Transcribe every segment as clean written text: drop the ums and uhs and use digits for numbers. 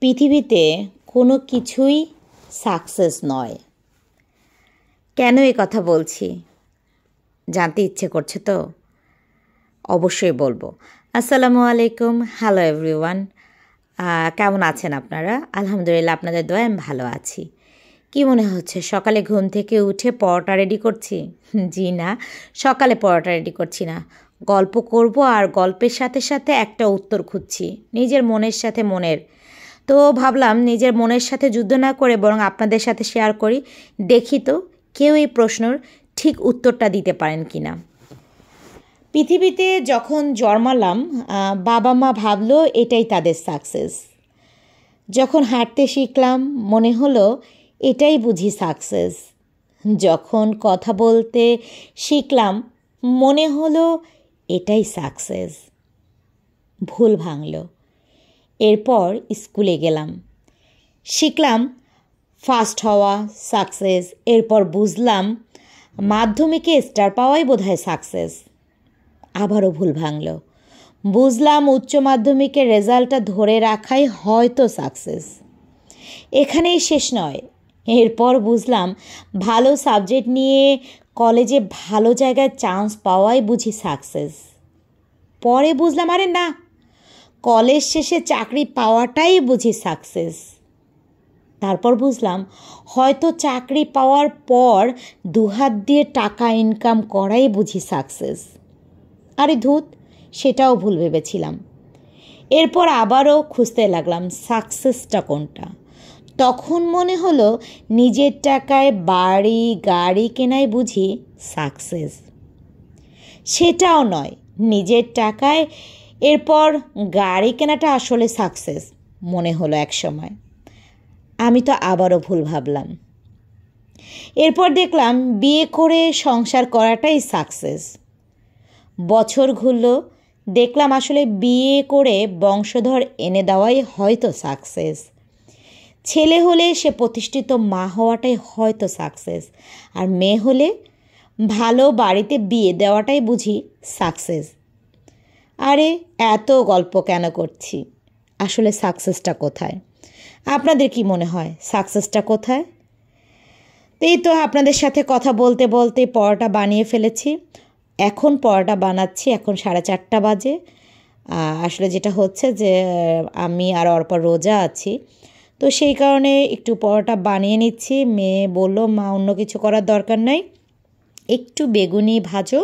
পৃথিবীতে কোনো কিছুই সাকসেস নয়। কেন এই কথা বলছি জানতে ইচ্ছে করছে তো? অবশ্যই বলবো। আসসালামু আলাইকুম, হ্যালো এভরিওয়ান। কেমন আছেন আপনারা? আলহামদুলিল্লাহ, আপনাদের দয়ায় আমি ভালো আছি। কি মনে হচ্ছে সকালে ঘুম থেকে উঠে পরোটা রেডি করছি? জি না, সকালে পরোটা রেডি করছি না। গল্প করব আর গল্পের সাথে সাথে একটা উত্তর খুঁজছি নিজের মনের সাথে মনের। তো ভাবলাম নিজের মনের সাথে যুদ্ধ না করে বরং আপনাদের সাথে শেয়ার করি, দেখি তো কেউ এই প্রশ্নর ঠিক উত্তরটা দিতে পারেন কি না। পৃথিবীতে যখন জন্মালাম বাবা মা ভাবলো এটাই তাদের সাকসেস। যখন হাঁটতে শিখলাম মনে হলো এটাই বুঝি সাকসেস। যখন কথা বলতে শিখলাম মনে হলো এটাই সাকসেস। ভুল ভাঙল। এরপর স্কুলে গেলাম, শিখলাম ফার্স্ট হওয়া সাকসেস। এরপর বুঝলাম মাধ্যমিকে স্টার পাওয়াই বোধহয় সাকসেস। আবারও ভুল ভাঙল। বুঝলাম উচ্চ মাধ্যমিকের রেজাল্টটা ধরে রাখাই হয়তো সাকসেস। এখানেই শেষ নয়। এরপর বুঝলাম ভালো সাবজেক্ট নিয়ে কলেজে ভালো জায়গায় চান্স পাওয়াই বুঝি সাকসেস। পরে বুঝলাম আরে না, কলেজ শেষে চাকরি পাওয়াটাই বুঝি সাকসেস। তারপর বুঝলাম হয়তো চাকরি পাওয়ার পর দুহাত দিয়ে টাকা ইনকাম করাই বুঝি সাকসেস। আরে ধুত, সেটাও ভুল ভেবেছিলাম। এরপর আবারও খুঁজতে লাগলাম সাকসেসটা কোনটা। তখন মনে হলো নিজের টাকায় বাড়ি গাড়ি কেনাই বুঝি সাকসেস। সেটাও নয়, নিজের টাকায় এরপর গাড়ি কেনাটা আসলে সাকসেস মনে হলো এক সময়। আমি তো আবারও ভুল ভাবলাম। এরপর দেখলাম বিয়ে করে সংসার করাটাই সাকসেস। বছর ঘুরল, দেখলাম আসলে বিয়ে করে বংশধর এনে দেওয়াই হয়তো সাকসেস। ছেলে হলে সে প্রতিষ্ঠিত মা হওয়াটাই হয়তো সাকসেস, আর মেয়ে হলে ভালো বাড়িতে বিয়ে দেওয়াটাই বুঝি সাকসেস। আরে এত গল্প কেন করছি? আসলে সাকসেসটা কোথায়? আপনাদের কি মনে হয় সাকসেসটা কোথায়? এই তো আপনাদের সাথে কথা বলতে বলতে পরোটা বানিয়ে ফেলেছি। এখন পরোটা বানাচ্ছি, এখন 4:30 বাজে। আসলে যেটা হচ্ছে যে আমি আর অর্পা রোজা আছি, তো সেই কারণে একটু পরোটা বানিয়ে নিচ্ছি। মেয়ে বলল মা অন্য কিছু করার দরকার নাই, একটু বেগুনি ভাজো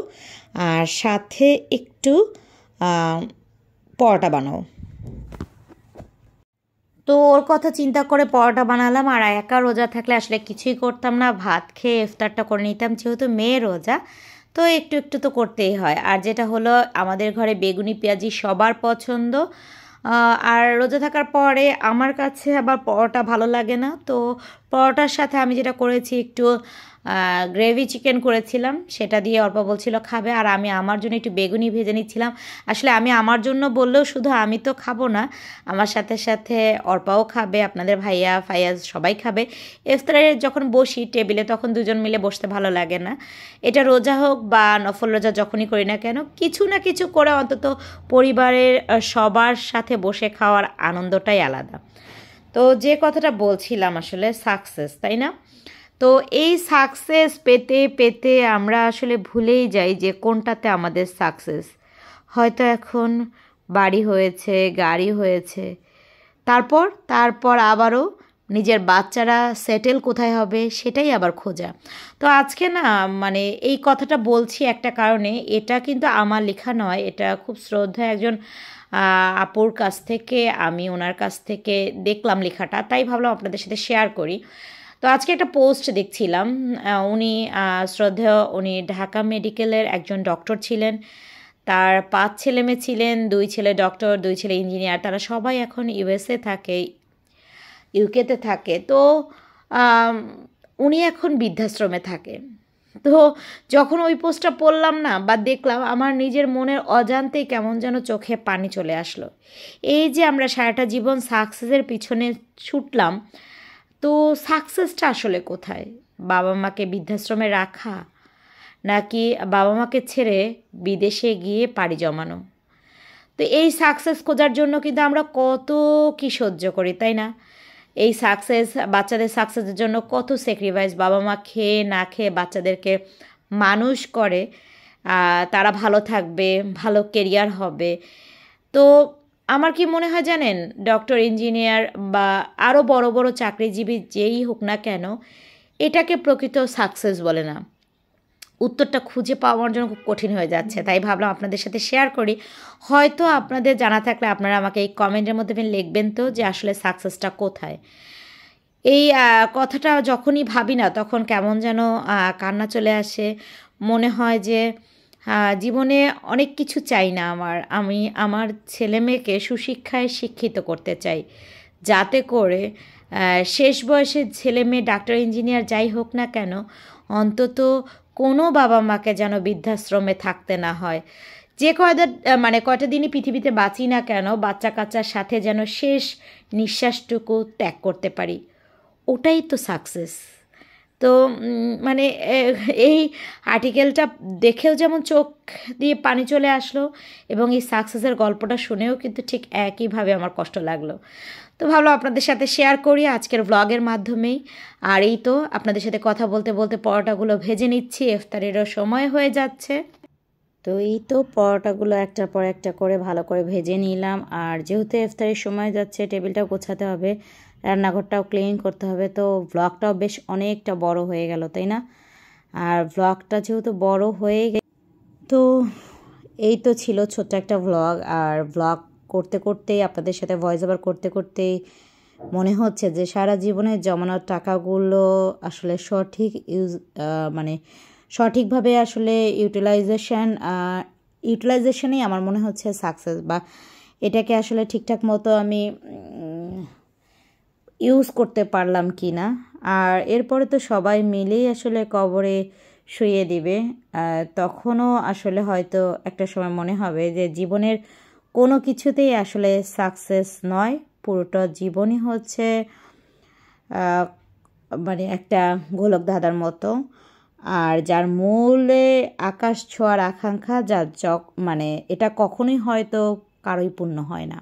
আর সাথে একটু পরোটা বানাও। তো ওর কথা চিন্তা করে পরোটা বানালাম। আর একা রোজা থাকলে আসলে কিছুই করতাম না, ভাত খেয়ে ইফতারটা করে নিতাম। যেহেতু মেয়ে রোজা, তো একটু একটু তো করতেই হয়। আর যেটা হলো আমাদের ঘরে বেগুনি পেঁয়াজি সবার পছন্দ। আর রোজা থাকার পরে আমার কাছে আবার পরোটা ভালো লাগে না, তো পরোটার সাথে আমি যেটা করেছি একটু গ্রেভি চিকেন করেছিলাম, সেটা দিয়ে অর্পা বলছিল খাবে, আর আমি আমার জন্য একটু বেগুনি ভেজে নিচ্ছিলাম। আসলে আমি আমার জন্য বললেও শুধু আমি তো খাবো না, আমার সাথে সাথে অর্পাও খাবে, আপনাদের ভাইয়া ফায়াজ সবাই খাবে। ইফতারে যখন বসি টেবিলে তখন দুজন মিলে বসতে ভালো লাগে না। এটা রোজা হোক বা নফল রোজা যখনই করি না কেন, কিছু না কিছু করে অন্তত পরিবারের সবার সাথে বসে খাওয়ার আনন্দটাই আলাদা। তো যে কথাটা বলছিলাম আসলে সাকসেস, তাই না? তো এই সাকসেস পেতে পেতে আমরা আসলে ভুলেই যাই যে কোনটাতে আমাদের সাকসেস। হয়তো এখন বাড়ি হয়েছে, গাড়ি হয়েছে, তারপর আবারও নিজের বাচ্চারা সেটেল কোথায় হবে সেটাই আবার খোঁজা। তো আজকে না মানে এই কথাটা বলছি একটা কারণে, এটা কিন্তু আমার লেখা নয়, এটা খুব শ্রদ্ধা একজন আপুর কাছ থেকে, আমি ওনার কাছ থেকে দেখলাম লেখাটা, তাই ভাবলাম আপনাদের সাথে শেয়ার করি। তো আজকে একটা পোস্ট দেখছিলাম, উনি শ্রদ্ধেয় উনি ঢাকা মেডিকেলের একজন ডক্টর ছিলেন। তার 5 ছেলে মেয়ে ছিলেন, 2 ছেলে ডক্টর, 2 ছেলে ইঞ্জিনিয়ার। তারা সবাই এখন ইউএসএ থাকে, ইউকেতে থাকে। তো উনি এখন বৃদ্ধাশ্রমে থাকে। তো যখন ওই পোস্টটা পড়লাম না বা দেখলাম, আমার নিজের মনের অজান্তেই কেমন যেন চোখে পানি চলে আসলো। এই যে আমরা সারাটা জীবন সাকসেসের পিছনে ছুটলাম, তো সাকসেসটা আসলে কোথায়? বাবা মাকে বৃদ্ধাশ্রমে রাখা, নাকি বাবা মাকে ছেড়ে বিদেশে গিয়ে পাড়ি জমানো? তো তো এই সাকসেস খোঁজার জন্য কিন্তু আমরা কত কি সহ্য করি, তাই না? এই সাকসেস, বাচ্চাদের সাকসেসের জন্য কত স্যাক্রিফাইস, বাবা মা খেয়ে না খেয়ে বাচ্চাদেরকে মানুষ করে, তারা ভালো থাকবে, ভালো কেরিয়ার হবে। তো আমার কি মনে হয় জানেন, ডক্টর, ইঞ্জিনিয়ার বা আরও বড় বড় চাকরিজীবী যেই হোক না কেন, এটাকে প্রকৃত সাকসেস বলে না। উত্তরটা খুঁজে পাওয়ার জন্য খুব কঠিন হয়ে যাচ্ছে, তাই ভাবলাম আপনাদের সাথে শেয়ার করি। হয়তো আপনাদের জানা থাকলে আপনারা আমাকে এই কমেন্টের মধ্যে লিখবেন তো যে আসলে সাকসেসটা কোথায়। এই কথাটা যখনই ভাবি না তখন কেমন যেন কান্না চলে আসে। মনে হয় যে জীবনে অনেক কিছু চাই না আমি আমার ছেলে মেয়েকে সুশিক্ষায় শিক্ষিত করতে চাই, যাতে করে শেষ বয়সে ছেলে মেয়ে ডাক্তার, ইঞ্জিনিয়ার যাই হোক না কেন, অন্তত কোনো বাবা মাকে যেন বৃদ্ধাশ্রমে থাকতে না হয়। যে কয়টা দিনই পৃথিবীতে বাঁচি না কেন, বাচ্চা কাচ্চার সাথে যেন শেষ নিঃশ্বাসটুকু ত্যাগ করতে পারি, ওটাই তো সাকসেস। তো মানে এই আর্টিকেলটা দেখেও যেমন চোখ দিয়ে পানি চলে আসলো, এবং এই সাকসেসের গল্পটা শুনেও কিন্তু ঠিক একইভাবে আমার কষ্ট লাগলো। তো ভাবলাম আপনাদের সাথে শেয়ার করি আজকের ব্লগের মাধ্যমেই। আর এই তো আপনাদের সাথে কথা বলতে বলতে পরোটাগুলো ভেজে নিচ্ছি, ইফতারেরও সময় হয়ে যাচ্ছে। তো এই তো পরোটাগুলো একটার পর একটা করে ভালো করে ভেজে নিলাম। আর যেহেতু ইফতারের সময় যাচ্ছে, টেবিলটাও গোছাতে হবে, রান্নাঘরটাও ক্লিন করতে হবে, তো ব্লগটাও বেশ অনেকটা বড় হয়ে গেল, তাই না? আর ব্লগটা যেহেতু বড় হয়ে গেল, তো এই তো ছিল ছোট্ট একটা ব্লগ। আর ব্লগ করতে করতেই, আপনাদের সাথে ভয়েস ওভার করতে করতেই মনে হচ্ছে যে সারা জীবনের জমানোর টাকাগুলো আসলে সঠিকভাবে আসলে ইউটিলাইজেশনই আমার মনে হচ্ছে সাকসেস, বা এটাকে আসলে ঠিকঠাক মতো আমি ইউজ করতে পারলাম কি না। আর এরপরে তো সবাই মিলেই আসলে কবরে শুইয়ে দিবে, তখনও আসলে হয়তো একটা সময় মনে হবে যে জীবনের কোনো কিছুতেই আসলে সাকসেস নয়, পুরোটা জীবনই হচ্ছে মানে একটা গোলক ধাঁধার মতো। আর যার মূলে আকাশ ছোঁয়ার আকাঙ্ক্ষা, এটা কখনোই হয়তো কারোই পূর্ণ হয় না।